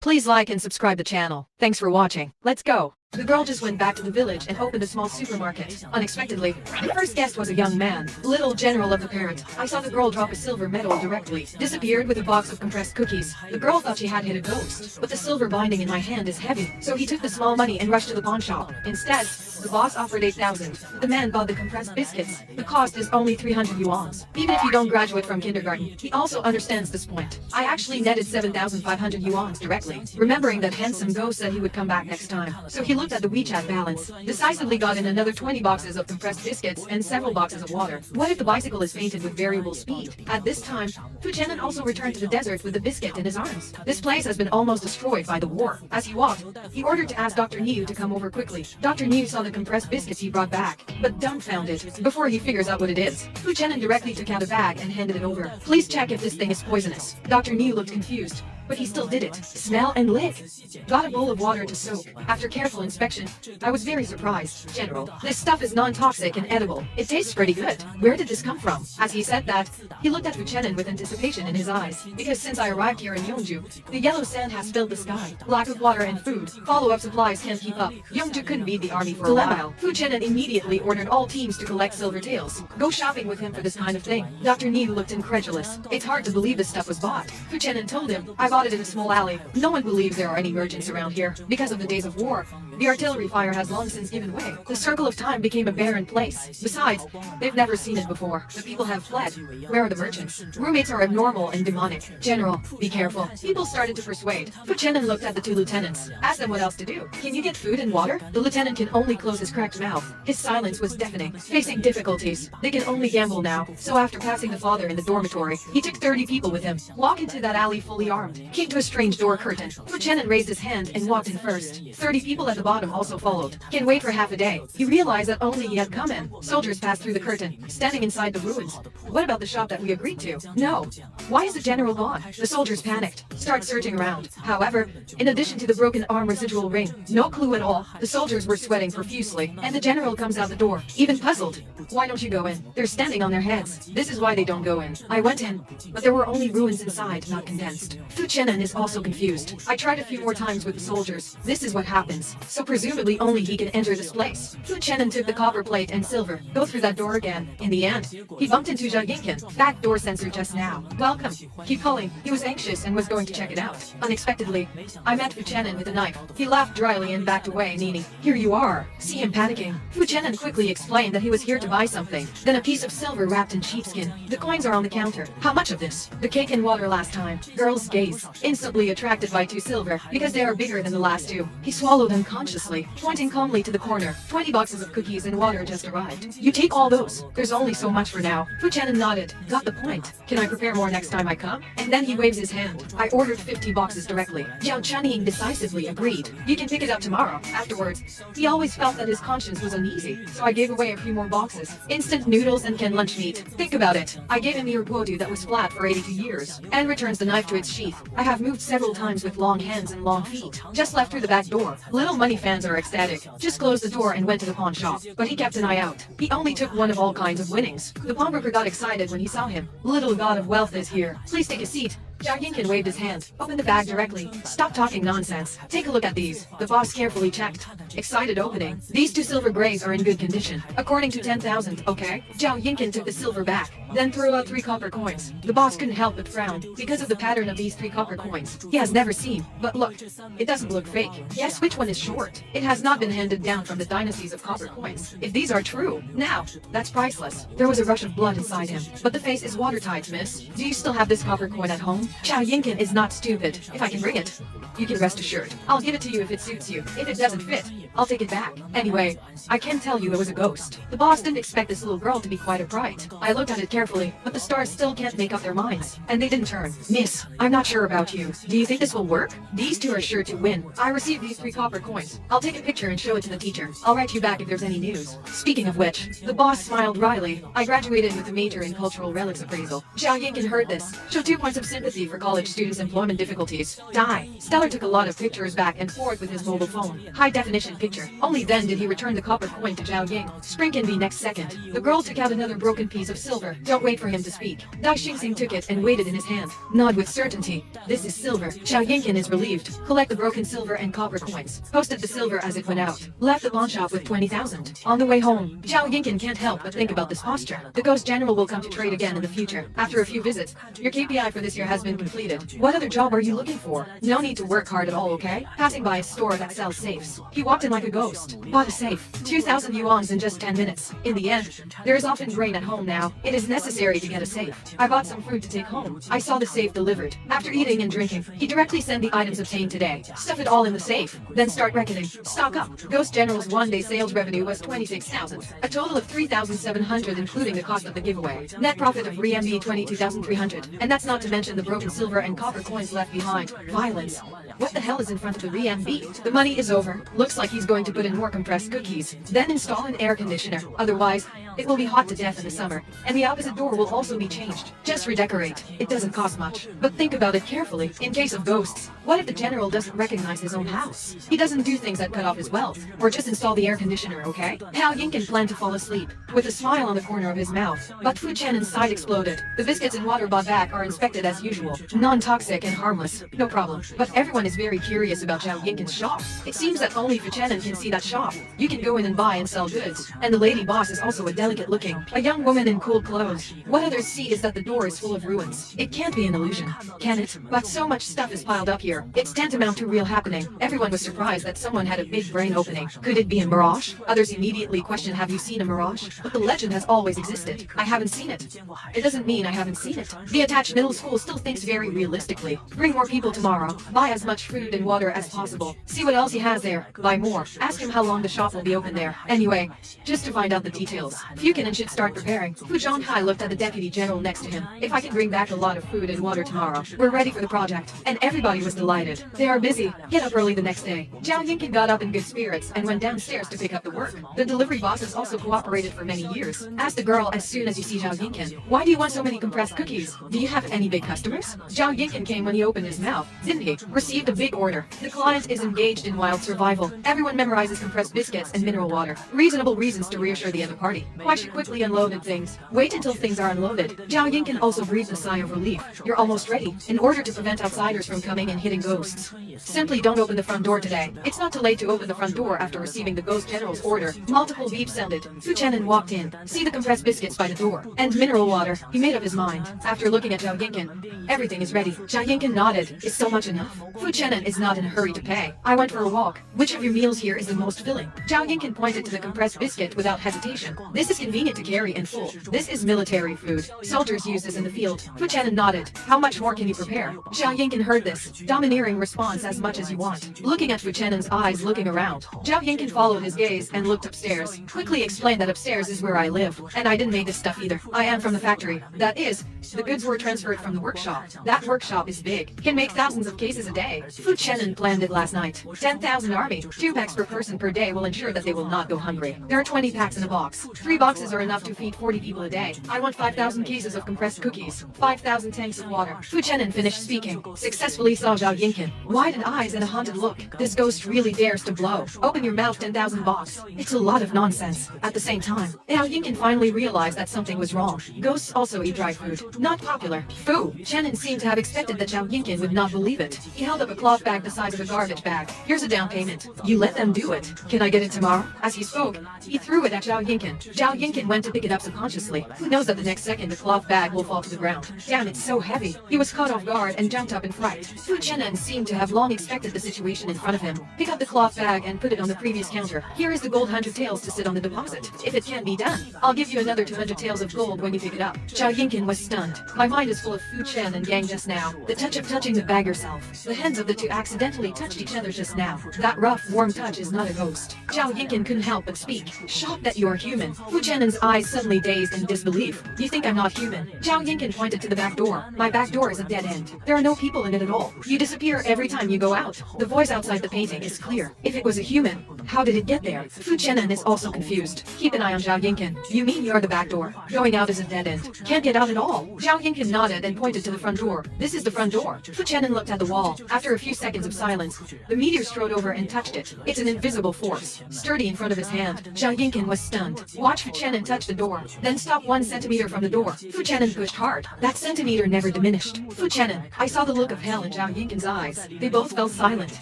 Please like and subscribe the channel. Thanks for watching. Let's go. The girl just went back to the village and opened a small supermarket. Unexpectedly, the first guest was a young man, little general of the parent. I saw the girl drop a silver medal directly, disappeared with a box of compressed cookies. The girl thought she had hit a ghost, but the silver binding in my hand is heavy, so he took the small money and rushed to the pawn shop. Instead, the boss offered 8,000. The man bought the compressed biscuits. The cost is only 300 yuans. Even if you don't graduate from kindergarten, he also understands this point. I actually netted 7,500 yuans directly, remembering that handsome ghost said he would come back next time. So he looked at the WeChat balance, decisively got in another 20 boxes of compressed biscuits and several boxes of water. What if the bicycle is painted with variable speed? At this time, Fu Chenan also returned to the desert with the biscuit in his arms. This place has been almost destroyed by the war. As he walked, he ordered to ask Dr. Niu to come over quickly. Dr. Niu saw the compressed biscuits he brought back, but dumbfounded before he figures out what it is. Fu Chenan directly took out a bag and handed it over. Please check if this thing is poisonous. Dr. Niu looked confused, but he still did it. Smell and lick. Got a bowl of water to soak. After careful inspection, I was very surprised. General, this stuff is non-toxic and edible. It tastes pretty good. Where did this come from? As he said that, he looked at Fu Chenan with anticipation in his eyes. Because since I arrived here in Yongju, the yellow sand has filled the sky. Lack of water and food. Follow-up supplies can't keep up. Yongju couldn't beat the army for a while. Fu Chenan immediately ordered all teams to collect silver tails. Go shopping with him for this kind of thing. Dr. Niu looked incredulous. It's hard to believe this stuff was bought. Fu Chenan told him, I bought it in a small alley. No one believes there are any merchants around here. Because of the days of war, the artillery fire has long since given way. The circle of time became a barren place. Besides, they've never seen it before. The people have fled. Where are the merchants? Roommates are abnormal and demonic. General, be careful. People started to persuade. Fu Chenan looked at the two lieutenants, asked them what else to do. Can you get food and water? The lieutenant can only close his cracked mouth. His silence was deafening. Facing difficulties, they can only gamble now. So after passing the father in the dormitory, he took 30 people with him. Walk into that alley fully armed. Came to a strange door curtain. Fu Chenan raised his hand and walked in first. 30 people at the bottom also followed. Can wait for half a day. He realized that only he had come in. Soldiers passed through the curtain, standing inside the ruins. What about the shop that we agreed to? No. Why is the general gone? The soldiers panicked. Start searching around. However, in addition to the broken arm residual ring, no clue at all. The soldiers were sweating profusely, and the general comes out the door, even puzzled. Why don't you go in? They're standing on their heads. This is why they don't go in. I went in, but there were only ruins inside, not condensed. Fu Chenan is also confused. I tried a few more times with the soldiers. This is what happens. So presumably only he can enter this place. Fu Chenan took the copper plate and silver. Go through that door again. In the end, he bumped into Jia Yinkin. Back door sensor just now. Welcome. Keep calling. He was anxious and was going to check it out. Unexpectedly, I met Fu Chenan with a knife. He laughed dryly and backed away, meaning, here you are. See him panicking. Fu Chenan quickly explained that he was here to buy something. Then a piece of silver wrapped in sheepskin. The coins are on the counter. How much of this? The cake and water last time. Girls gaze, instantly attracted by 2 silver, because they are bigger than the last 2. He swallowed unconsciously, pointing calmly to the corner. 20 boxes of cookies and water just arrived. You take all those. There's only so much for now. Fu Chenan nodded. Got the point. Can I prepare more next time I come? And then he waves his hand. I ordered 50 boxes directly. Jiao Chunying decisively agreed. You can pick it up tomorrow. Afterwards, he always felt that his conscience was uneasy, so I gave away a few more boxes. Instant noodles and canned lunch meat. Think about it. I gave him your guodu that was flat for 82 years. And returns the knife to its sheath. I have moved several times with long hands and long feet. Just left through the back door. Little money fans are ecstatic. Just closed the door and went to the pawn shop. But he kept an eye out. He only took one of all kinds of winnings. The pawnbroker got excited when he saw him. Little god of wealth is here. Please take a seat. Jia Yinkin waved his hand. Open the bag directly. Stop talking nonsense. Take a look at these. The boss carefully checked. Excited opening. These 2 silver grays are in good condition. According to 10,000, okay? Jia Yinkin took the silver back, then threw out 3 copper coins. The boss couldn't help but frown, because of the pattern of these 3 copper coins. He has never seen. But look, it doesn't look fake. Guess which one is short? It has not been handed down from the dynasties of copper coins. If these are true, now, that's priceless. There was a rush of blood inside him. But the face is watertight, miss. Do you still have this copper coin at home? Jia Yinkin is not stupid. If I can bring it, you can rest assured. I'll give it to you if it suits you. If it doesn't fit, I'll take it back. Anyway, I can tell you it was a ghost. The boss didn't expect this little girl to be quite a bright. I looked at it carefully, but the stars still can't make up their minds. And they didn't turn. Miss, I'm not sure about you. Do you think this will work? These 2 are sure to win. I received these 3 copper coins. I'll take a picture and show it to the teacher. I'll write you back if there's any news. Speaking of which, the boss smiled wryly. I graduated with a major in cultural relics appraisal. Jia Yinkin heard this, showed 2 points of sympathy sympathy for college students' employment difficulties. Die. Stellar took a lot of pictures back and forth with his mobile phone. High definition picture. Only then did he return the copper coin to Zhao Ying. Spring can be next second. The girl took out another broken piece of silver. Don't wait for him to speak. Dai Xingxing took it and weighed it in his hand. Nod with certainty. This is silver. Zhao Yingkin is relieved. Collect the broken silver and copper coins. Posted the silver as it went out. Left the pawn shop with 20,000. On the way home, Zhao Yingkin can't help but think about this posture. The ghost general will come to trade again in the future. After a few visits, your KPI for this year has been completed. What other job are you looking for? No need to work hard at all, okay? Passing by a store that sells safes. He walked in like a ghost. Bought a safe. 2,000 yuans in just 10 minutes. In the end, there is often grain at home now. It is necessary to get a safe. I bought some fruit to take home. I saw the safe delivered. After eating and drinking, he directly sent the items obtained today. Stuff it all in the safe. Then start reckoning. Stock up. Ghost General's one-day sales revenue was 26,000. A total of 3,700 including the cost of the giveaway. Net profit of RMB 22,300. And that's not to mention the broken silver and copper coins left behind. Violence. What the hell is in front of the RMB? The money is over. Looks like he's going to put in more compressed cookies. Then install an air conditioner. Otherwise, it will be hot to death in the summer. And the opposite door will also be changed. Just redecorate. It doesn't cost much. But think about it carefully. In case of ghosts, what if the general doesn't recognize his own house? He doesn't do things that cut off his wealth. Or just install the air conditioner, okay? Hao Yingkin planned to fall asleep, with a smile on the corner of his mouth. But Fu Chen inside exploded. The biscuits and water bought back are inspected as usual. Non-toxic and harmless. No problem. But everyone is very curious about Zhao Yingkin's shop. It seems that only Fu Chen can see that shop. You can go in and buy and sell goods. And the lady boss is also a delicate looking, a young woman in cool clothes. What others see is that the door is full of ruins. It can't be an illusion, can it? But so much stuff is piled up here. It's tantamount to real happening. Everyone was surprised that someone had a big brain opening. Could it be a mirage? Others immediately questioned, have you seen a mirage? But the legend has always existed. I haven't seen it. It doesn't mean I haven't seen it. The attached middle school still thinks very realistically. Bring more people tomorrow. Buy as much food and water as possible. See what else he has there. Buy more. Ask him how long the shop will be open there. Anyway, just to find out the details. Fukin should start preparing. Fu Zhonghai looked at the deputy general next to him. If I can bring back a lot of food and water tomorrow, we're ready for the project. And everybody was delighted. They are busy. Get up early the next day. Zhao Yingkin got up in good spirits and went downstairs to pick up the work. The delivery boss has also cooperated for many years. Ask the girl as soon as you see Zhao Yingkin, why do you want so many compressed cookies? Do you have any big customers? Zhao Yingkin came when he opened his mouth, didn't he? Received a big order. The client is engaged in wild survival. Everyone memorizes compressed biscuits and mineral water. Reasonable reasons to reassure the other party. Why she quickly unloaded things. Wait until things are unloaded. Zhao Yingkin also breathed a sigh of relief. You're almost ready. In order to prevent outsiders from coming and hitting ghosts, simply don't open the front door today. It's not too late to open the front door after receiving the ghost general's order. Multiple beeps sounded. Fu Chenin walked in. See the compressed biscuits by the door. And mineral water. He made up his mind. After looking at Zhao Yingkin, everything is ready. Zhao Yingkin nodded. Is so much enough? Fu Chenin is not in a hurry to pay. I went for a walk. Which of your meals here is the most filling? Zhao Yingkin pointed to the compressed biscuit without hesitation. This is convenient to carry and full. This is military food. Soldiers use this in the field. Fu Chenin nodded. How much more can you prepare? Zhao Yingkin heard this. Domineering response, as much as you want. Looking at Fu Chenin's eyes looking around. Zhao Yingkin followed his gaze and looked upstairs. Quickly explained that upstairs is where I live. And I didn't make this stuff either. I am from the factory. That is, the goods were transferred from the workshop. That workshop is big. Can make thousands of cases a day. Fu Chenin planned it last night. 10,000 army. 2 packs per person per day will ensure that they will not go hungry. There are 20 packs in a box. 3 boxes are enough to feed 40 people a day. I want 5,000 cases of compressed cookies. 5,000 tanks of water. Fu Chenin finished speaking. Successfully saw Zhao Yingkin. Widened eyes and a haunted look. This ghost really dares to blow. Open your mouth, 10,000 box. It's a lot of nonsense. At the same time, Zhao Yingkin finally realized that something was wrong. Ghosts also eat dry food. Not popular. Fu Chenin seemed to have expected that Zhao Yingkin would not believe it. He held up a cloth bag the size of a garbage bag. Here's a down payment. You let them do it. Can I get it tomorrow? As he spoke, he threw it at Zhao Yingkin. Zhao Yingkin went to pick it up subconsciously. Who knows that the next second the cloth bag will fall to the ground. Damn, it's so heavy. He was caught off guard and jumped up in fright. Fu Chenin seemed to have long expected the situation in front of him. Pick up the cloth bag and put it on the previous counter. Here is the gold 100 taels to sit on the deposit. If it can be done, I'll give you another 200 taels of gold when you pick it up. Zhao Yingkin was stunned. My mind is full of Fu Chen and gang just now. The touch of touching the bag yourself. The hands of the two accidentally touched each other just now. That rough, warm touch is not a ghost. Zhao Yingkin couldn't help but speak. Shocked that you're human. Fu Chenin's eyes suddenly dazed in disbelief. You think I'm not human? Zhao Yingkin pointed to the back door. My back door is a dead end. There are no people in it at all. You disappear every time you you go out. The voice outside the painting is clear. If it was a human, how did it get there? Fu Chenan is also confused. Keep an eye on Zhao Yingkin. You mean you're the back door? Going out is a dead end. Can't get out at all. Zhao Yingkin nodded and pointed to the front door. This is the front door. Fu Chenan looked at the wall. After a few seconds of silence, the meteor strode over and touched it. It's an invisible force, sturdy in front of his hand. Zhao Yingkin was stunned. Watch Fu Chenan touch the door, then stop 1 centimeter from the door. Fu Chenan pushed hard. That centimeter never diminished. Fu Chenan, I saw the look of hell in Zhao Yingkin's eyes. They both fell silent.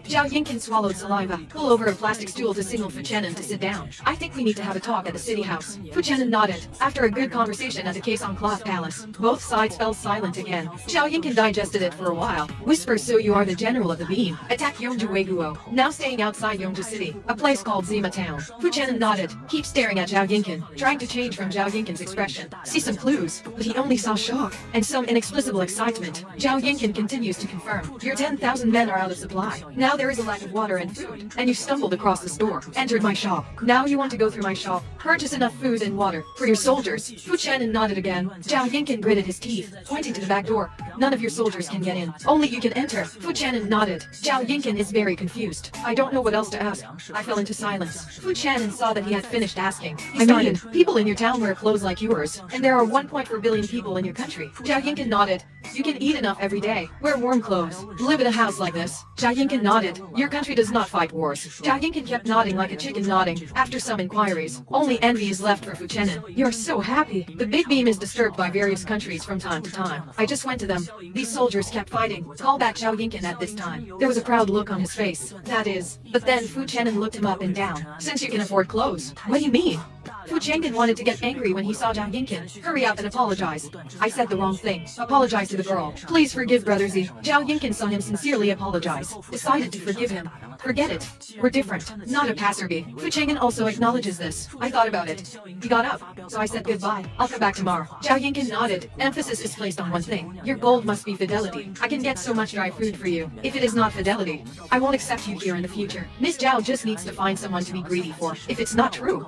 Zhao Yingkin swallowed saliva, pulled over a plastic stool to signal Fu Chenan to sit down. I think we need to have a talk at the city house. Fu Chenan nodded. After a good conversation at the Caisson Cloth Palace, both sides fell silent again. Zhao Yingkin digested it for a while. Whisper, so you are the general of the beam. Attack Yongju Weiguo. Now staying outside Yongju City, a place called Zima Town. Fu Chenan nodded. Keep staring at Zhao Yingkin, trying to change from Zhao Yingkin's expression. See some clues, but he only saw shock and some inexplicable excitement. Zhao Yingkin continues to confirm. Your 10,000 men are out of supply. Now there is a lack of water and food, and you stumbled across the store, entered my shop. Now you want to go through my shop, purchase enough food and water for your soldiers. Fu Chenan nodded again. Zhao Yingkin gritted his teeth, pointing to the back door. None of your soldiers can get in. Only you can enter. Fu Chenan nodded. Zhao Yingkin is very confused. I don't know what else to ask. I fell into silence. Fu Chenan saw that he had finished asking. He started. People in your town wear clothes like yours, and there are 1.4 billion people in your country. Zhao Yingkin nodded. You can eat enough every day. Wear warm clothes. Live in a house like this. Zhao Yingkin nodded. Your country does not fight wars. Zhao Yingkin kept nodding like a chicken nodding. After some inquiries, only envy is left for Fu Chenan. You're so happy. The big beam is disturbed by various countries from time to time. I just went to them. These soldiers kept fighting. Call back Zhao Yingkin at this time. There was a proud look on his face. That is. But then Fu Chenan looked him up and down. Since you can afford clothes. What do you mean? Fu Chenan wanted to get angry when he saw Zhao Yingkin. Hurry up and apologize. I said the wrong thing. Apologize to the girl. Please forgive Brother Z. Zhao Yingkin saw him sincerely apologize. Decided to forgive him. Forget it. We're different. Not a passerby. Fu Chenan also acknowledges this. I thought about it. He got up. So I said goodbye. I'll come back tomorrow. Zhao Yingkin nodded. Emphasis is placed on one thing. Your gold must be fidelity. I can get so much dry food for you. If it is not fidelity, I won't accept you here in the future. Miss Zhao just needs to find someone to be greedy for. If it's not true,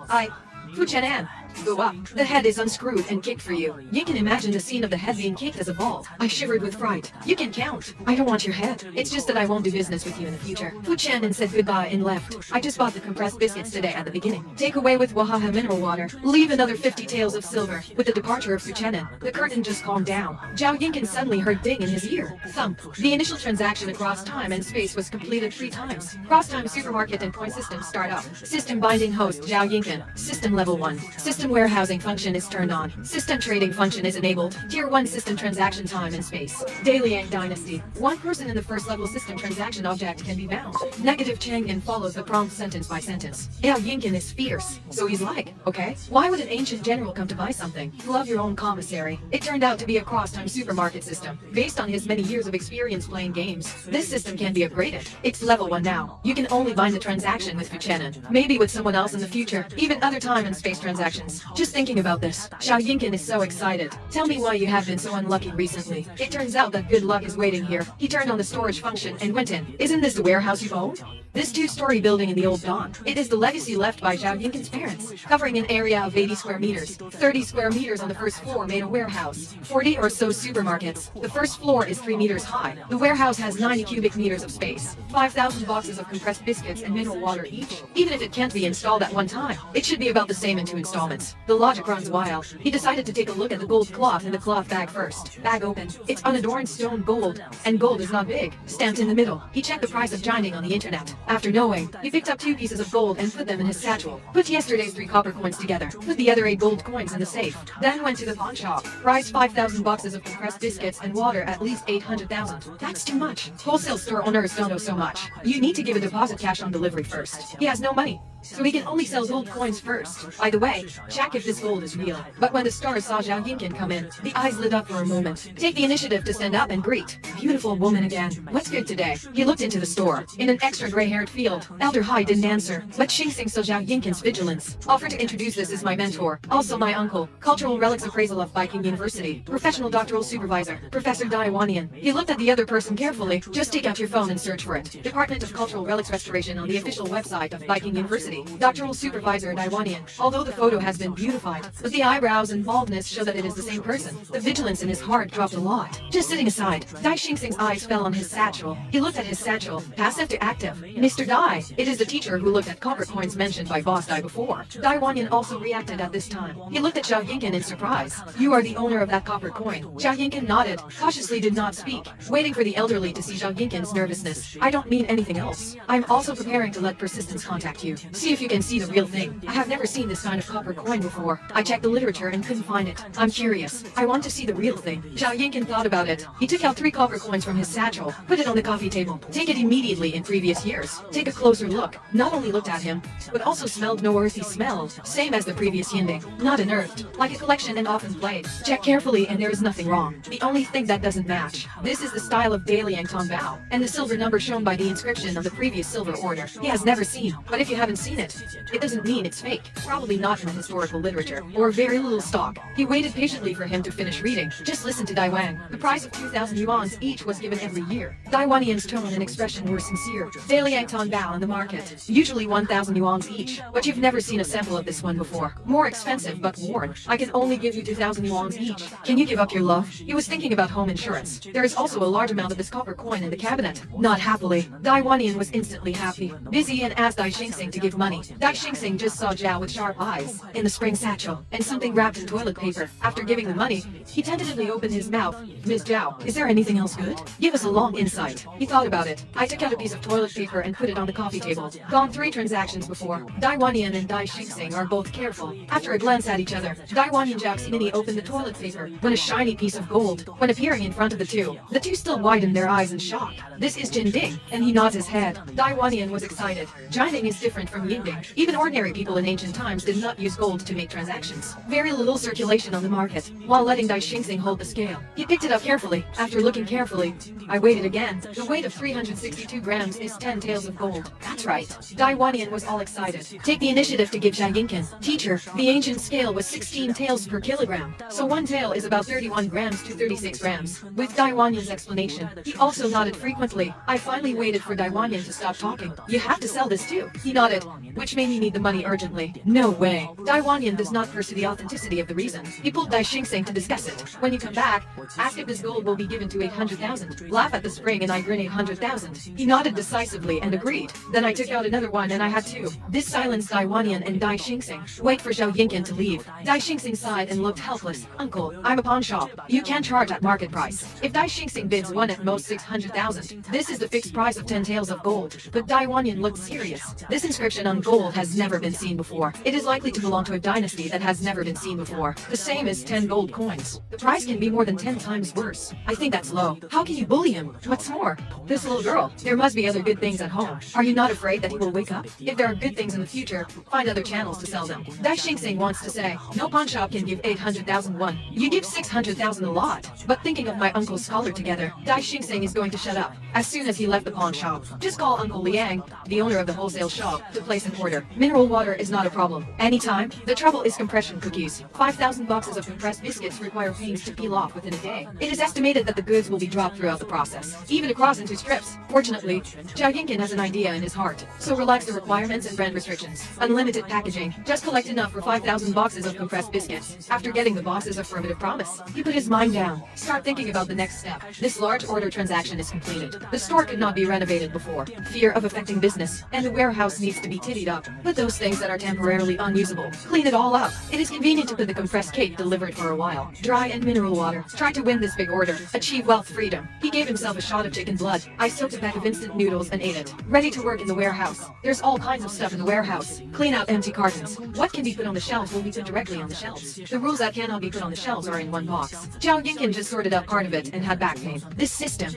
Fu Chenan, go up. The head is unscrewed and kicked for you. You can imagine the scene of the head being kicked as a ball. I shivered with fright. You can count. I don't want your head. It's just that I won't do business with you in the future. Fu Chenan said goodbye and left. I just bought the compressed biscuits today at the beginning. Take away with Wahaha mineral water. Leave another 50 taels of silver. With the departure of Fu Chenan, the curtain just calmed down. Zhao Yingkin suddenly heard ding in his ear. Thump. The initial transaction across time and space was completed 3 times. Cross-time supermarket and point system start up. System binding host Zhao Yingkin. System level 1. System warehousing function is turned on. System trading function is enabled. Tier 1 system transaction time and space. Daily Yang Dynasty. 1 person in the first level system transaction object can be bound. Negative Chang'an follows the prompt sentence by sentence. Zhao Yingkin is fierce. So he's like, okay, why would an ancient general come to buy something? Love your own commissary. It turned out to be a cross-time supermarket system. Based on his many years of experience playing games, this system can be upgraded. It's level 1 now. You can only bind the transaction with Fu Chenan. Maybe with someone else in the future. Even other time and space transactions. Just thinking about this, Zhao Yingkin is so excited. Tell me why you have been so unlucky recently. It turns out that good luck is waiting here. He turned on the storage function and went in. Isn't this the warehouse you own? This 2-story building in the old Dawn. It is the legacy left by Zhao Yingkin's parents, covering an area of 80 square meters. 30 square meters on the first floor made a warehouse. 40 or so supermarkets. The first floor is 3 meters high. The warehouse has 90 cubic meters of space. 5,000 boxes of compressed biscuits and mineral water each. Even if it can't be installed at one time, it should be about the same in 2 installments. The logic runs wild. He decided to take a look at the gold cloth in the cloth bag first. Bag open. It's unadorned stone gold, and gold is not big. Stamped in the middle. He checked the price of gining on the internet. After knowing, he picked up 2 pieces of gold and put them in his satchel. Put yesterday's 3 copper coins together. Put the other 8 gold coins in the safe. Then went to the pawn shop. Price 5,000 boxes of compressed biscuits and water at least 800,000. That's too much. Wholesale store owners don't know so much. You need to give a deposit cash on delivery first. He has no money, so he can only sell gold coins first. By the way, check if this gold is real. But when the stars saw Zhao Yingkin come in, the eyes lit up for a moment. Take the initiative to stand up and greet. Beautiful woman again. What's good today? He looked into the store. In an extra gray-haired field, Elder Hai didn't answer, but Xing Xing saw Zhao Yingkin's vigilance. Offered to introduce, this is my mentor, also my uncle, cultural relics appraisal of Viking University, professional doctoral supervisor, Professor Daiwanian. He looked at the other person carefully. Just take out your phone and search for it. Department of Cultural Relics Restoration on the official website of Viking University. authenticity. Doctoral supervisor Daiwanian. Although the photo has been beautified, but the eyebrows and baldness show that it is the same person. The vigilance in his heart dropped a lot. Just sitting aside, Dai Xingxing's eyes fell on his satchel. He looked at his satchel, passive to active. Mr. Dai, it is the teacher who looked at copper coins mentioned by Boss Dai before. Daiwanian also reacted at this time. He looked at Xiao Yinkin in surprise. You are the owner of that copper coin. Xiao Yinkin nodded, cautiously did not speak, waiting for the elderly to see Xiao Yinkin's nervousness. I don't mean anything else. I'm also preparing to let persistence contact you. See if you can see the real thing. I have never seen this kind of copper coin before. I checked the literature and couldn't find it. I'm curious. I want to see the real thing. Xiao Yinkin thought about it. He took out 3 copper coins from his satchel, put it on the coffee table. Take it immediately in previous years. Take a closer look. Not only looked at him, but also smelled no earthy smell. Same as the previous Yinding. Not unearthed. Like a collection and often played. Check carefully and there is nothing wrong. The only thing that doesn't match. This is the style of Daliang Tongbao, and the silver number shown by the inscription of the previous silver order. He has never seen, but if you haven't seen it, it doesn't mean it's fake. Probably not from historical literature, or very little stock. He waited patiently for him to finish reading. Just listen to Dai Wang. The price of 2,000 yuans each was given every year. Daiwanian's tone and expression were sincere. Daliang Tongbao on the market. Usually 1,000 yuans each, but you've never seen a sample of this one before. More expensive but worn. I can only give you 2,000 yuans each. Can you give up your love? He was thinking about home insurance. There is also a large amount of this copper coin in the cabinet. Not happily. Daiwanian was instantly happy. Busy and asked Dai Xingxing to give money. Dai Xingxing just saw Zhao with sharp eyes, in the spring satchel, and something wrapped in toilet paper. After giving the money, he tentatively opened his mouth. Ms. Zhao, is there anything else good? Give us a long insight. He thought about it. I took out a piece of toilet paper and put it on the coffee table. Gone 3 transactions before. Daiwanian and Dai Xingxing are both careful. After a glance at each other, Daiwanian Zhao Xinini opened the toilet paper when a shiny piece of gold, when appearing in front of the two still widened their eyes in shock. This is Jinding, and he nods his head. Daiwanian was excited. Jinding is different from Yinding. Even ordinary people in ancient times did not use gold to make transactions. Very little circulation on the market, while letting Dai Xingxing hold the scale. He picked it up carefully. After looking carefully, I weighed it again. The weight of 362 grams is 10 taels of gold. That's right. Daiwanian was all excited. Take the initiative to give Xiao Yinkin. Teacher, the ancient scale was 16 taels per kilogram. So 1 tael is about 31 grams to 36 grams. With Daiwanian's explanation, he also nodded frequently. I finally waited for Daiwanian to stop talking. You have to sell this too. He nodded, which made me need the money urgently. No way. Daiwanian does not pursue the authenticity of the reason. He pulled Dai Xingxing to discuss it. When you come back, ask if this gold will be given to 800,000. Laugh at the spring and I grin 800,000. He nodded decisively and agreed. Then I took out another one and I had 2. This silenced Daiwanian and Dai Xingxing. Wait for Xiao Yinkin to leave. Dai Xingxing sighed and looked helpless. Uncle, I'm a pawn shop. You can charge at market price. If Dai Xingxing bids 1 at most 600,000, this is the fixed price of 10 taels of gold. But Daiwanian looked serious. This inscription on gold has never been seen before. It is likely to belong to a dynasty that has never been seen before. The same as 10 gold coins. The price can be more than 10 times worse. I think that's low. How can you bully him? What's more, this little girl. There must be other good things at home. Are you not afraid that he will wake up? If there are good things in the future, find other channels to sell them. Dai Xingxing wants to say, no pawn shop can give 800,000 won. You give 600,000 a lot. But thinking of my uncle's scholar together, Dai Xingxing is going to shut up as soon as he left the pawn shop. Just call Uncle Liang, the owner of the wholesale shop, to place an order. Mineral water is not a problem. Anytime. The trouble is compression cookies. 5,000 boxes of compressed biscuits require panes to peel off within a day. It is estimated that the goods will be dropped throughout the process, even across into strips. Fortunately, Xiao Yinkin has an idea in his heart, so relax the requirements and brand restrictions. Unlimited packaging. Just collect enough for 5,000 boxes of compressed biscuits. After getting the boss's affirmative promise, he put his mind down. Start thinking about the next step. This large order transaction is completed. The store could not be renovated before. Fear of affecting business, and the warehouse needs to be tittied up. Put those things that are temporarily unusable. Clean it all up. It is convenient to put the compressed cake delivered for a while. Dry and mineral water. Try to win this big order. Achieve wealth freedom. He gave himself a shot of chicken blood. I soaked a pack of instant noodles and ate it. Ready to work in the warehouse. There's all kinds of stuff in the warehouse. Clean out empty cartons. What can be put on the shelves will be put directly on the shelves. The rules that cannot be put on the shelves are in one box. Xiao Yinkin just sorted out part of it and had back pain. This system